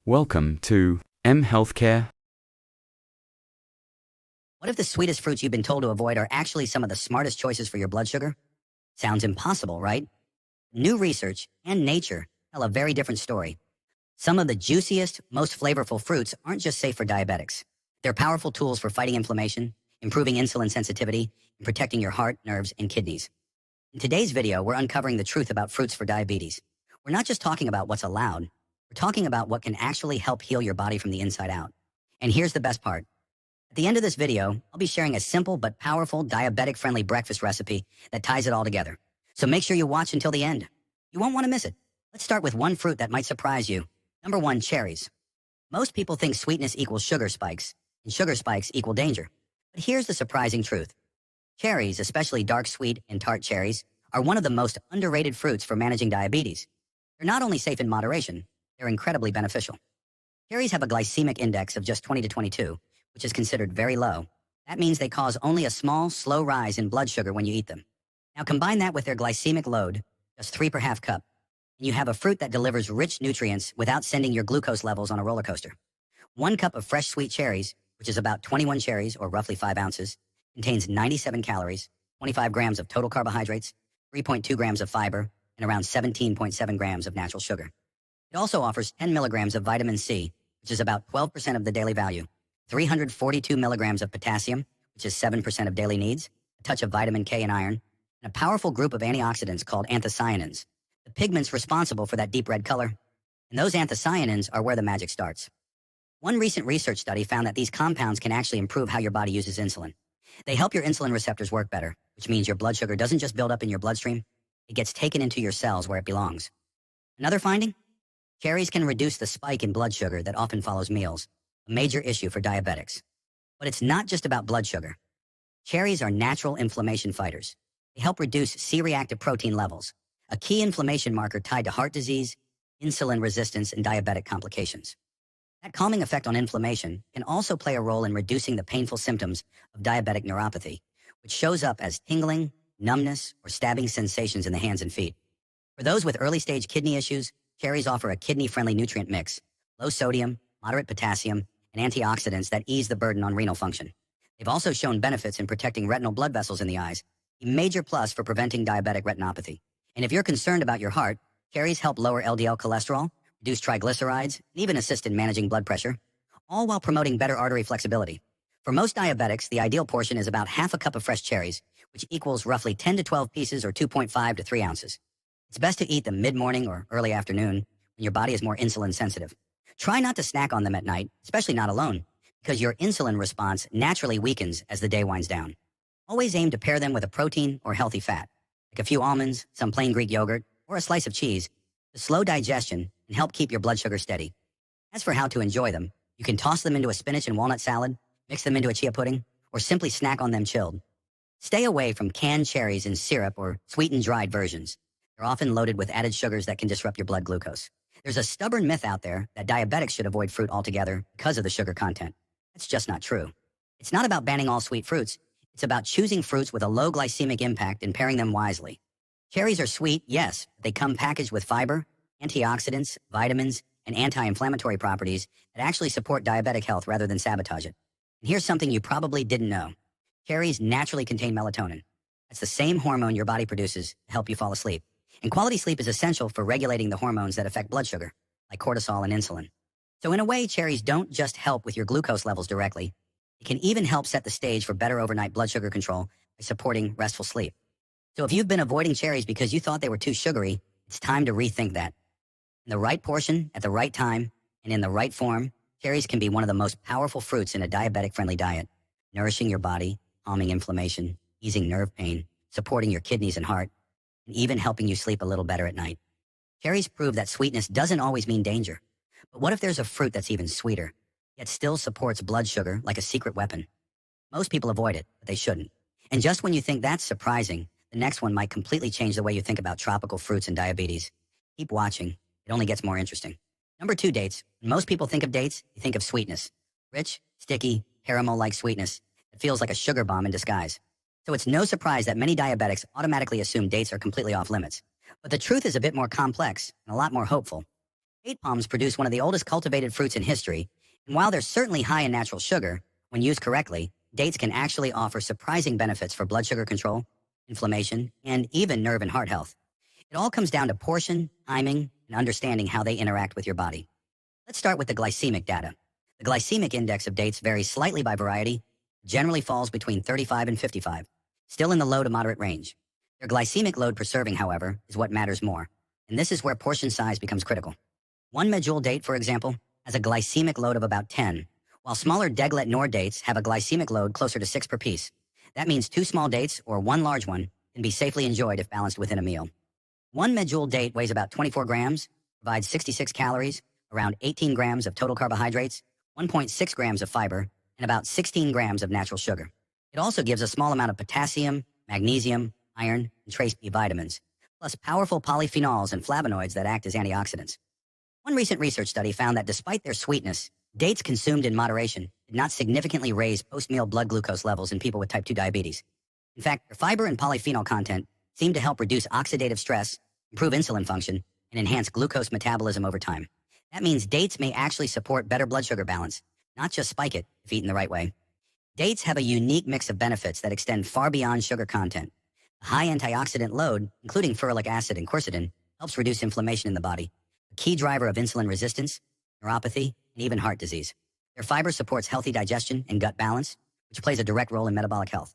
Welcome to M Healthcare. What if the sweetest fruits you've been told to avoid are actually some of the smartest choices for your blood sugar? Sounds impossible, right? New research and nature tell a very different story. Some of the juiciest, most flavorful fruits aren't just safe for diabetics. They're powerful tools for fighting inflammation, improving insulin sensitivity, and protecting your heart, nerves, and kidneys. In today's video, we're uncovering the truth about fruits for diabetes. We're not just talking about what's allowed. We're talking about what can actually help heal your body from the inside out. And here's the best part. At the end of this video, I'll be sharing a simple but powerful diabetic-friendly breakfast recipe that ties it all together. So make sure you watch until the end. You won't want to miss it. Let's start with one fruit that might surprise you. Number 1, cherries. Most people think sweetness equals sugar spikes, and sugar spikes equal danger. But here's the surprising truth. Cherries, especially dark sweet and tart cherries, are one of the most underrated fruits for managing diabetes. They're not only safe in moderation, they're incredibly beneficial. Cherries have a glycemic index of just 20 to 22, which is considered very low. That means they cause only a small, slow rise in blood sugar when you eat them. Now combine that with their glycemic load, just 3 per half cup, and you have a fruit that delivers rich nutrients without sending your glucose levels on a roller coaster. 1 cup of fresh sweet cherries, which is about 21 cherries or roughly 5 ounces, contains 97 calories, 25 grams of total carbohydrates, 3.2 grams of fiber, and around 17.7 grams of natural sugar. It also offers 10 milligrams of vitamin C, which is about 12% of the daily value, 342 milligrams of potassium, which is 7% of daily needs, a touch of vitamin K and iron, and a powerful group of antioxidants called anthocyanins, the pigments responsible for that deep red color. And those anthocyanins are where the magic starts. One recent research study found that these compounds can actually improve how your body uses insulin. They help your insulin receptors work better, which means your blood sugar doesn't just build up in your bloodstream, it gets taken into your cells where it belongs. Another finding? Cherries can reduce the spike in blood sugar that often follows meals, a major issue for diabetics. But it's not just about blood sugar. Cherries are natural inflammation fighters. They help reduce C-reactive protein levels, a key inflammation marker tied to heart disease, insulin resistance, and diabetic complications. That calming effect on inflammation can also play a role in reducing the painful symptoms of diabetic neuropathy, which shows up as tingling, numbness, or stabbing sensations in the hands and feet. For those with early-stage kidney issues, cherries offer a kidney-friendly nutrient mix, low sodium, moderate potassium, and antioxidants that ease the burden on renal function. They've also shown benefits in protecting retinal blood vessels in the eyes, a major plus for preventing diabetic retinopathy. And if you're concerned about your heart, cherries help lower LDL cholesterol, reduce triglycerides, and even assist in managing blood pressure, all while promoting better artery flexibility. For most diabetics, the ideal portion is about half a cup of fresh cherries, which equals roughly 10 to 12 pieces or 2.5 to 3 ounces. It's best to eat them mid-morning or early afternoon when your body is more insulin sensitive. Try not to snack on them at night, especially not alone, because your insulin response naturally weakens as the day winds down. Always aim to pair them with a protein or healthy fat, like a few almonds, some plain Greek yogurt, or a slice of cheese, to slow digestion and help keep your blood sugar steady. As for how to enjoy them, you can toss them into a spinach and walnut salad, mix them into a chia pudding, or simply snack on them chilled. Stay away from canned cherries in syrup or sweetened dried versions. They're often loaded with added sugars that can disrupt your blood glucose. There's a stubborn myth out there that diabetics should avoid fruit altogether because of the sugar content. That's just not true. It's not about banning all sweet fruits. It's about choosing fruits with a low glycemic impact and pairing them wisely. Cherries are sweet, yes, but they come packaged with fiber, antioxidants, vitamins, and anti-inflammatory properties that actually support diabetic health rather than sabotage it. And here's something you probably didn't know. Cherries naturally contain melatonin. That's the same hormone your body produces to help you fall asleep. And quality sleep is essential for regulating the hormones that affect blood sugar, like cortisol and insulin. So in a way, cherries don't just help with your glucose levels directly. It can even help set the stage for better overnight blood sugar control by supporting restful sleep. So if you've been avoiding cherries because you thought they were too sugary, it's time to rethink that. In the right portion, at the right time, and in the right form, cherries can be one of the most powerful fruits in a diabetic-friendly diet, nourishing your body, calming inflammation, easing nerve pain, supporting your kidneys and heart, and even helping you sleep a little better at night. Cherries prove that sweetness doesn't always mean danger. But what if there's a fruit that's even sweeter, yet still supports blood sugar like a secret weapon? Most people avoid it, but they shouldn't. And just when you think that's surprising, the next one might completely change the way you think about tropical fruits and diabetes. Keep watching. It only gets more interesting. Number 2, dates. When most people think of dates, they think of sweetness. Rich, sticky, caramel-like sweetness. It feels like a sugar bomb in disguise. So it's no surprise that many diabetics automatically assume dates are completely off limits. But the truth is a bit more complex and a lot more hopeful. Date palms produce one of the oldest cultivated fruits in history, and while they're certainly high in natural sugar, when used correctly, dates can actually offer surprising benefits for blood sugar control, inflammation, and even nerve and heart health. It all comes down to portion, timing, and understanding how they interact with your body. Let's start with the glycemic data. The glycemic index of dates varies slightly by variety, generally falls between 35 and 55, still in the low to moderate range. Their glycemic load per serving, however, is what matters more, and this is where portion size becomes critical. One medjool date, for example, has a glycemic load of about 10, while smaller deglet nor dates have a glycemic load closer to 6 per piece. That means 2 small dates or 1 large one can be safely enjoyed if balanced within a meal. One medjool date weighs about 24 grams, provides 66 calories, around 18 grams of total carbohydrates, 1.6 grams of fiber, and about 16 grams of natural sugar. It also gives a small amount of potassium, magnesium, iron, and trace B vitamins, plus powerful polyphenols and flavonoids that act as antioxidants. One recent research study found that despite their sweetness, dates consumed in moderation did not significantly raise post-meal blood glucose levels in people with type 2 diabetes. In fact, their fiber and polyphenol content seemed to help reduce oxidative stress, improve insulin function, and enhance glucose metabolism over time. That means dates may actually support better blood sugar balance, not just spike it if eaten the right way. Dates have a unique mix of benefits that extend far beyond sugar content. A high antioxidant load, including ferulic acid and quercetin, helps reduce inflammation in the body, a key driver of insulin resistance, neuropathy, and even heart disease. Their fiber supports healthy digestion and gut balance, which plays a direct role in metabolic health.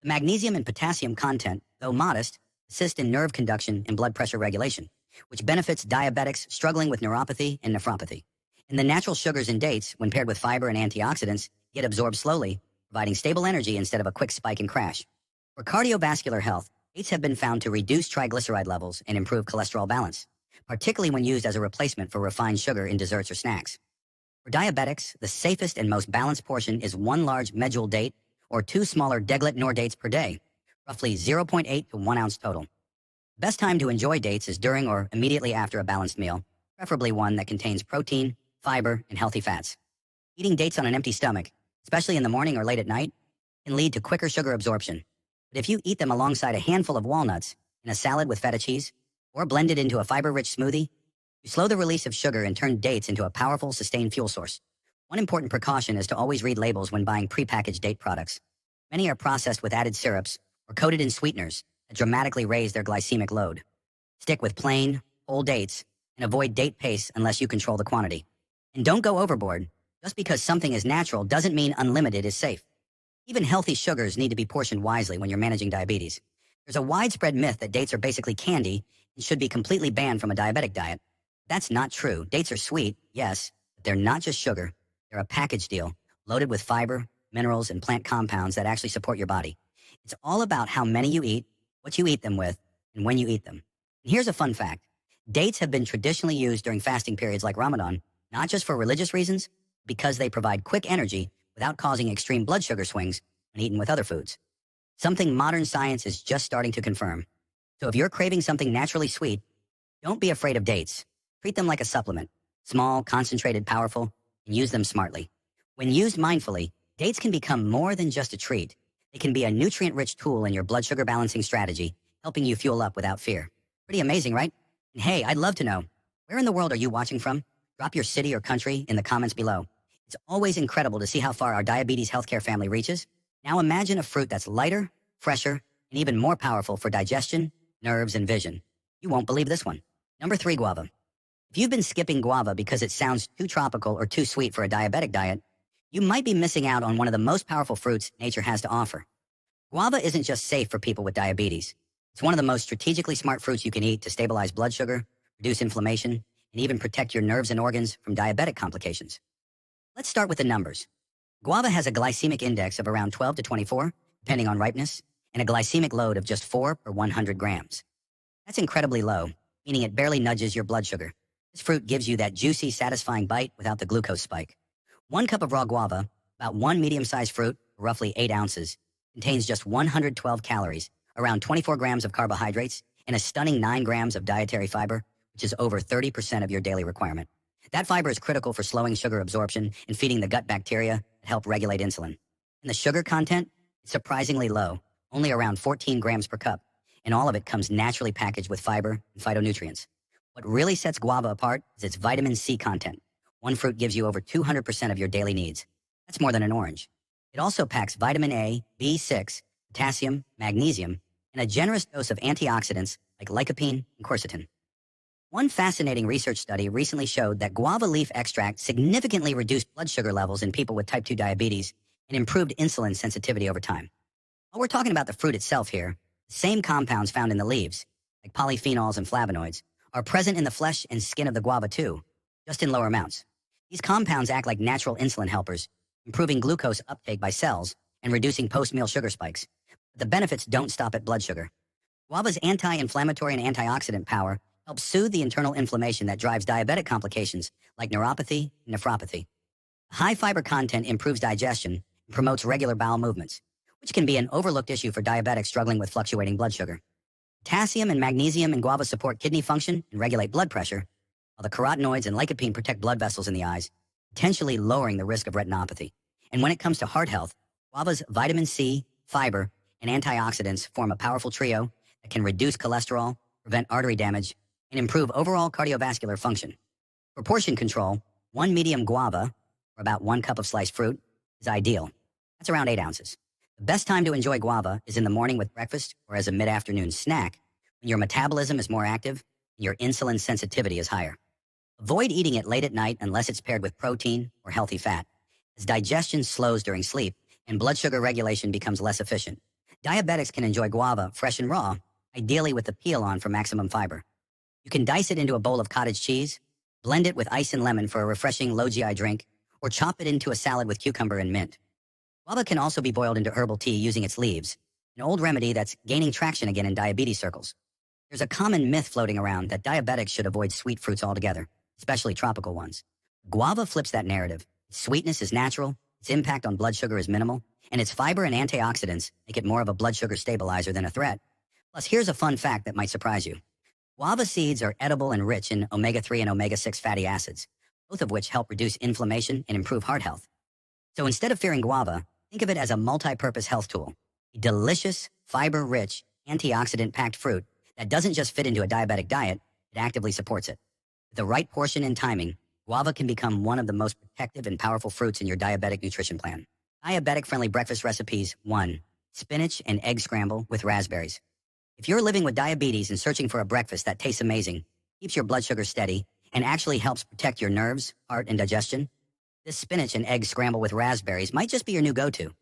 The magnesium and potassium content, though modest, assist in nerve conduction and blood pressure regulation, which benefits diabetics struggling with neuropathy and nephropathy. And the natural sugars in dates, when paired with fiber and antioxidants, get absorbed slowly, providing stable energy instead of a quick spike and crash. For cardiovascular health, dates have been found to reduce triglyceride levels and improve cholesterol balance, particularly when used as a replacement for refined sugar in desserts or snacks. For diabetics, the safest and most balanced portion is 1 large medjool date or 2 smaller deglet nor dates per day, roughly 0.8 to 1 ounce total. The best time to enjoy dates is during or immediately after a balanced meal, preferably one that contains protein, fiber, and healthy fats. Eating dates on an empty stomach, especially in the morning or late at night, can lead to quicker sugar absorption. But if you eat them alongside a handful of walnuts in a salad with feta cheese, or blended into a fiber-rich smoothie, you slow the release of sugar and turn dates into a powerful, sustained fuel source. One important precaution is to always read labels when buying prepackaged date products. Many are processed with added syrups or coated in sweeteners that dramatically raise their glycemic load. Stick with plain, whole dates and avoid date paste unless you control the quantity. And don't go overboard. Just because something is natural doesn't mean unlimited is safe. Even healthy sugars need to be portioned wisely when you're managing diabetes. There's a widespread myth that dates are basically candy and should be completely banned from a diabetic diet. That's not true. Dates are sweet, yes, but they're not just sugar. They're a package deal, loaded with fiber, minerals, and plant compounds that actually support your body. It's all about how many you eat, what you eat them with, and when you eat them. And here's a fun fact. Dates have been traditionally used during fasting periods like Ramadan, not just for religious reasons, because they provide quick energy without causing extreme blood sugar swings when eaten with other foods. Something modern science is just starting to confirm. So if you're craving something naturally sweet, don't be afraid of dates. Treat them like a supplement, small, concentrated, powerful, and use them smartly. When used mindfully, dates can become more than just a treat. They can be a nutrient-rich tool in your blood sugar balancing strategy, helping you fuel up without fear. Pretty amazing, right? And hey, I'd love to know, where in the world are you watching from? Drop your city or country in the comments below. It's always incredible to see how far our diabetes healthcare family reaches. Now imagine a fruit that's lighter, fresher, and even more powerful for digestion, nerves, and vision. You won't believe this one. Number 3, guava. If you've been skipping guava because it sounds too tropical or too sweet for a diabetic diet, you might be missing out on one of the most powerful fruits nature has to offer. Guava isn't just safe for people with diabetes. It's one of the most strategically smart fruits you can eat to stabilize blood sugar, reduce inflammation, and even protect your nerves and organs from diabetic complications. Let's start with the numbers. Guava has a glycemic index of around 12 to 24, depending on ripeness, and a glycemic load of just 4 per 100 grams. That's incredibly low, meaning it barely nudges your blood sugar. This fruit gives you that juicy, satisfying bite without the glucose spike. 1 cup of raw guava, about 1 medium-sized fruit, roughly 8 ounces, contains just 112 calories, around 24 grams of carbohydrates, and a stunning 9 grams of dietary fiber, which is over 30% of your daily requirement. That fiber is critical for slowing sugar absorption and feeding the gut bacteria that help regulate insulin. And the sugar content is surprisingly low, only around 14 grams per cup, and all of it comes naturally packaged with fiber and phytonutrients. What really sets guava apart is its vitamin C content. One fruit gives you over 200% of your daily needs. That's more than an orange. It also packs vitamin A, B6, potassium, magnesium, and a generous dose of antioxidants like lycopene and quercetin. One fascinating research study recently showed that guava leaf extract significantly reduced blood sugar levels in people with type 2 diabetes and improved insulin sensitivity over time. While we're talking about the fruit itself here, the same compounds found in the leaves, like polyphenols and flavonoids, are present in the flesh and skin of the guava too, just in lower amounts. These compounds act like natural insulin helpers, improving glucose uptake by cells and reducing post-meal sugar spikes. But the benefits don't stop at blood sugar. Guava's anti-inflammatory and antioxidant power helps soothe the internal inflammation that drives diabetic complications like neuropathy and nephropathy. High fiber content improves digestion and promotes regular bowel movements, which can be an overlooked issue for diabetics struggling with fluctuating blood sugar. Potassium and magnesium in guava support kidney function and regulate blood pressure, while the carotenoids and lycopene protect blood vessels in the eyes, potentially lowering the risk of retinopathy. And when it comes to heart health, guava's vitamin C, fiber, and antioxidants form a powerful trio that can reduce cholesterol, prevent artery damage, and improve overall cardiovascular function. For portion control, one medium guava, or about 1 cup of sliced fruit, is ideal. That's around 8 ounces. The best time to enjoy guava is in the morning with breakfast or as a mid-afternoon snack when your metabolism is more active and your insulin sensitivity is higher. Avoid eating it late at night unless it's paired with protein or healthy fat, as digestion slows during sleep and blood sugar regulation becomes less efficient. Diabetics can enjoy guava fresh and raw, ideally with the peel on for maximum fiber. You can dice it into a bowl of cottage cheese, blend it with ice and lemon for a refreshing low GI drink, or chop it into a salad with cucumber and mint. Guava can also be boiled into herbal tea using its leaves, an old remedy that's gaining traction again in diabetes circles. There's a common myth floating around that diabetics should avoid sweet fruits altogether, especially tropical ones. Guava flips that narrative. Its sweetness is natural, its impact on blood sugar is minimal, and its fiber and antioxidants make it more of a blood sugar stabilizer than a threat. Plus, here's a fun fact that might surprise you. Guava seeds are edible and rich in omega-3 and omega-6 fatty acids, both of which help reduce inflammation and improve heart health. So instead of fearing guava, think of it as a multi-purpose health tool, a delicious, fiber-rich, antioxidant-packed fruit that doesn't just fit into a diabetic diet, it actively supports it. With the right portion and timing, guava can become one of the most protective and powerful fruits in your diabetic nutrition plan. Diabetic-friendly breakfast recipes. 1. Spinach and egg scramble with raspberries. If you're living with diabetes and searching for a breakfast that tastes amazing, keeps your blood sugar steady, and actually helps protect your nerves, heart, and digestion, this spinach and egg scramble with raspberries might just be your new go-to.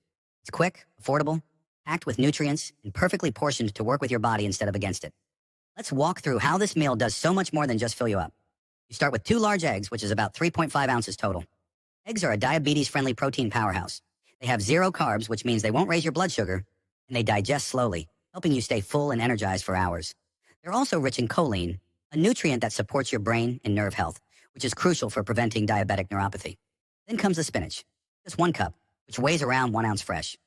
It's quick, affordable, packed with nutrients, and perfectly portioned to work with your body instead of against it. Let's walk through how this meal does so much more than just fill you up. You start with 2 large eggs, which is about 3.5 ounces total. Eggs are a diabetes-friendly protein powerhouse. They have 0 carbs, which means they won't raise your blood sugar, and they digest slowly, helping you stay full and energized for hours. They're also rich in choline, a nutrient that supports your brain and nerve health, which is crucial for preventing diabetic neuropathy. Then comes the spinach, just 1 cup, which weighs around 1 ounce fresh.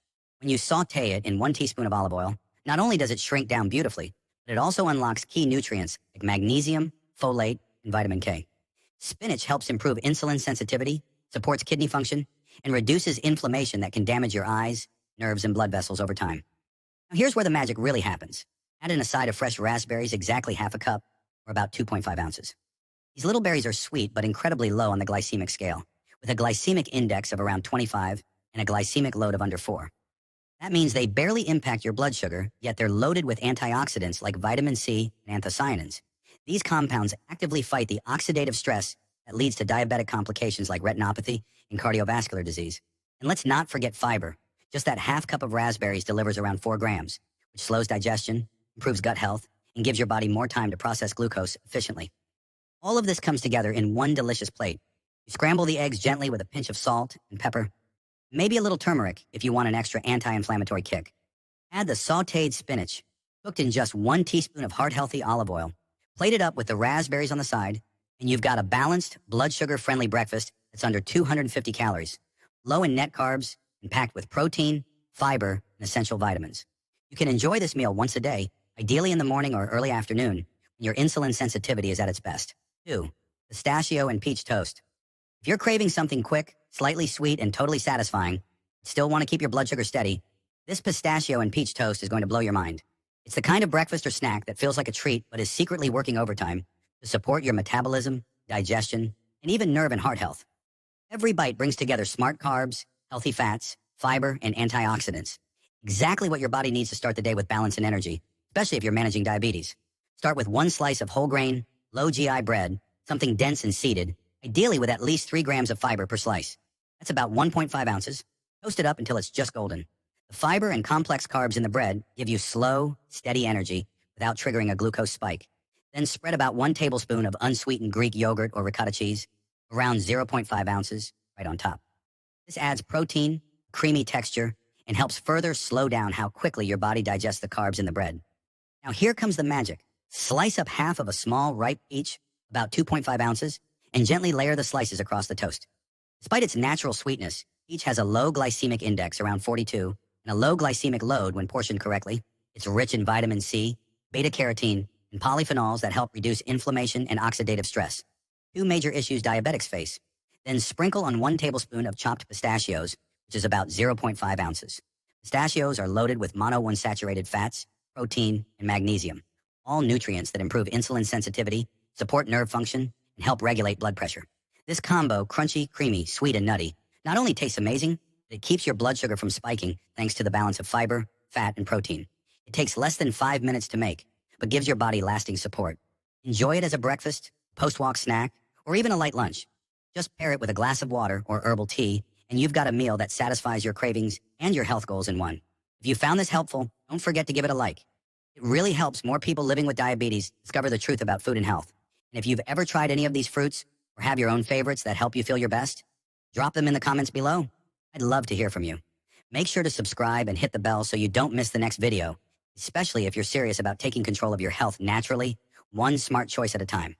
When you saute it in 1 teaspoon of olive oil, not only does it shrink down beautifully, but it also unlocks key nutrients like magnesium, folate, and vitamin K. Spinach helps improve insulin sensitivity, supports kidney function, and reduces inflammation that can damage your eyes, nerves, and blood vessels over time. Now here's where the magic really happens. Add in a side of fresh raspberries, exactly half a cup, or about 2.5 ounces. These little berries are sweet but incredibly low on the glycemic scale, with a glycemic index of around 25 and a glycemic load of under 4. That means they barely impact your blood sugar, yet they're loaded with antioxidants like vitamin C and anthocyanins. These compounds actively fight the oxidative stress that leads to diabetic complications like retinopathy and cardiovascular disease. And let's not forget fiber. Just that half cup of raspberries delivers around 4 grams, which slows digestion, improves gut health, and gives your body more time to process glucose efficiently. All of this comes together in one delicious plate. You scramble the eggs gently with a pinch of salt and pepper, maybe a little turmeric if you want an extra anti-inflammatory kick. Add the sautéed spinach, cooked in just 1 teaspoon of heart-healthy olive oil. Plate it up with the raspberries on the side, and you've got a balanced, blood sugar-friendly breakfast that's under 250 calories, low in net carbs, and packed with protein, fiber, and essential vitamins. You can enjoy this meal once a day, ideally in the morning or early afternoon, when your insulin sensitivity is at its best. 2. Pistachio and peach toast. If you're craving something quick, slightly sweet, and totally satisfying, but still want to keep your blood sugar steady, this pistachio and peach toast is going to blow your mind. It's the kind of breakfast or snack that feels like a treat but is secretly working overtime, to support your metabolism, digestion, and even nerve and heart health. Every bite brings together smart carbs, healthy fats, fiber, and antioxidants. Exactly what your body needs to start the day with balance and energy, especially if you're managing diabetes. Start with one slice of whole grain, low GI bread, something dense and seeded, ideally with at least 3 grams of fiber per slice. That's about 1.5 ounces. Toast it up until it's just golden. The fiber and complex carbs in the bread give you slow, steady energy without triggering a glucose spike. Then spread about 1 tablespoon of unsweetened Greek yogurt or ricotta cheese, around 0.5 ounces, right on top. This adds protein, creamy texture, and helps further slow down how quickly your body digests the carbs in the bread. Now here comes the magic. Slice up half of a small ripe peach, about 2.5 ounces, and gently layer the slices across the toast. Despite its natural sweetness, peach has a low glycemic index around 42 and a low glycemic load when portioned correctly. It's rich in vitamin C, beta-carotene, and polyphenols that help reduce inflammation and oxidative stress, 2 major issues diabetics face. Then sprinkle on 1 tablespoon of chopped pistachios, which is about 0.5 ounces. Pistachios are loaded with monounsaturated fats, protein, and magnesium, all nutrients that improve insulin sensitivity, support nerve function, and help regulate blood pressure. This combo, crunchy, creamy, sweet, and nutty, not only tastes amazing, but it keeps your blood sugar from spiking thanks to the balance of fiber, fat, and protein. It takes less than 5 minutes to make, but gives your body lasting support. Enjoy it as a breakfast, post-walk snack, or even a light lunch. Just pair it with a glass of water or herbal tea, and you've got a meal that satisfies your cravings and your health goals in one. If you found this helpful, don't forget to give it a like. It really helps more people living with diabetes discover the truth about food and health. And if you've ever tried any of these fruits or have your own favorites that help you feel your best, drop them in the comments below. I'd love to hear from you. Make sure to subscribe and hit the bell so you don't miss the next video, especially if you're serious about taking control of your health naturally, one smart choice at a time.